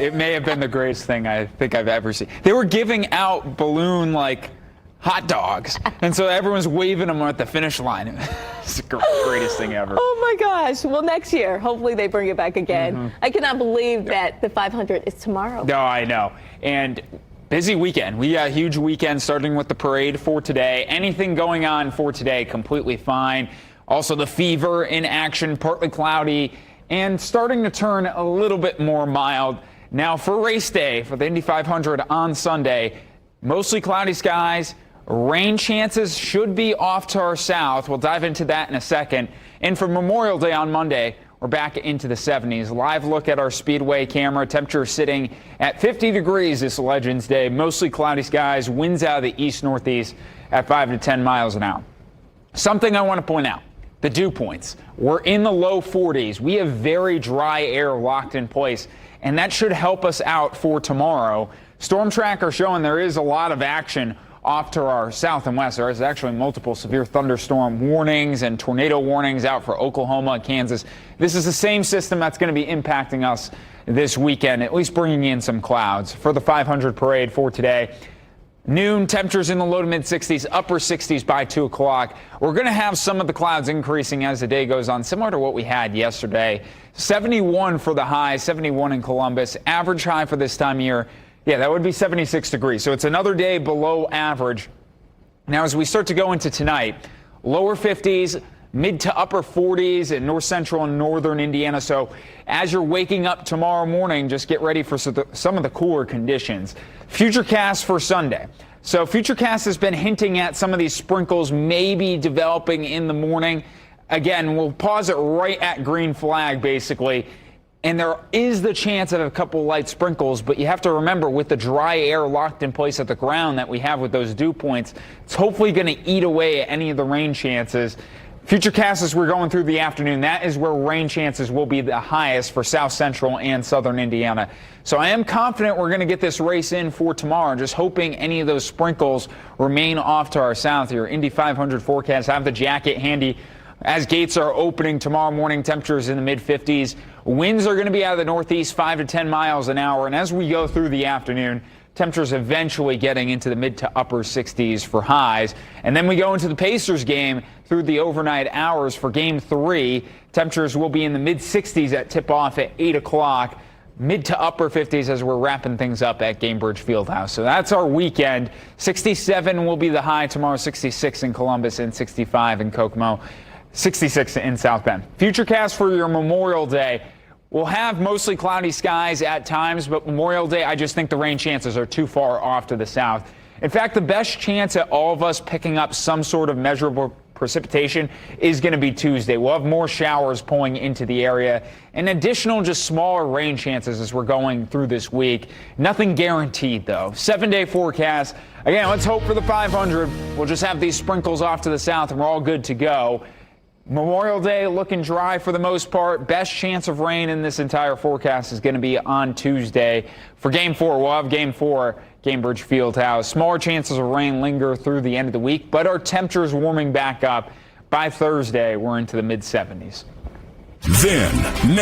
It may have been the greatest thing I think I've ever seen. They were giving out balloon hot dogs, and so everyone's waving them at the finish line. It's the greatest thing ever. Oh my gosh. Well, next year, hopefully they bring it back again. I cannot believe that the 500 is tomorrow. No, I know. And busy weekend. We got a huge weekend starting with the parade for today. Anything going on for today, completely fine. Also the fever in action, partly cloudy, and starting to turn a little bit more mild. Now for race day, for the Indy 500 on Sunday, mostly cloudy skies. Rain chances should be off to our south. We'll dive into that in a second. And for Memorial Day on Monday, we're back into the 70s. Live look at our Speedway camera. Temperature sitting at 50 degrees this Legends Day. Mostly cloudy skies. Winds out of the east-northeast at 5 to 10 miles an hour. Something I want to point out. The dew points. We're in the low 40s. We have very dry air locked in place, and that should help us out for tomorrow. Storm tracker showing there is a lot of action off to our south and west. There is actually multiple severe thunderstorm warnings and tornado warnings out for Oklahoma, Kansas. This is the same system that's going to be impacting us this weekend, at least bringing in some clouds. For the 500 parade for today, noon, temperatures in the low to mid 60s, upper 60s by 2 o'clock. We're going to have some of the clouds increasing as the day goes on, similar to what we had yesterday. 71 for the high, 71 in Columbus. Average high for this time of year, yeah, that would be 76 degrees. So it's another day below average. Now, as we start to go into tonight, lower 50s, mid to upper 40s in north central and northern Indiana. So as you're waking up tomorrow morning, just get ready for some of the cooler conditions. Futurecast for Sunday. So Futurecast has been hinting at some of these sprinkles maybe developing in the morning. Again, we'll pause it right at green flag, basically. And there is the chance of a couple light sprinkles, but you have to remember with the dry air locked in place at the ground that we have with those dew points, it's hopefully going to eat away at any of the rain chances. Futurecast as we're going through the afternoon, that is where rain chances will be the highest for south central and southern Indiana. So I am confident we're going to get this race in for tomorrow, just hoping any of those sprinkles remain off to our south. Your Indy 500 forecast, have the jacket handy. As gates are opening tomorrow morning, temperatures in the mid-50s. Winds are going to be out of the northeast, 5 to 10 miles an hour. And as we go through the afternoon, temperatures eventually getting into the mid to upper 60s for highs. And then we go into the Pacers game through the overnight hours for Game 3. Temperatures will be in the mid-60s at tip-off at 8 o'clock. Mid to upper 50s as we're wrapping things up at Gainbridge Fieldhouse. So that's our weekend. 67 will be the high tomorrow, 66 in Columbus and 65 in Kokomo. 66 in South Bend. Futurecast for your Memorial Day. We'll have mostly cloudy skies at times, but Memorial Day, I just think the rain chances are too far off to the south. In fact, the best chance at all of us picking up some sort of measurable precipitation is going to be Tuesday. We'll have more showers pulling into the area and additional just smaller rain chances as we're going through this week. Nothing guaranteed, though. 7-day forecast. Again, let's hope for the 500. We'll just have these sprinkles off to the south and we're all good to go. Memorial Day looking dry for the most part. Best chance of rain in this entire forecast is going to be on Tuesday. For Game 4, we'll have Game 4, Gainbridge Fieldhouse. Smaller chances of rain linger through the end of the week, but our temperatures warming back up. By Thursday, we're into the mid-70s. Then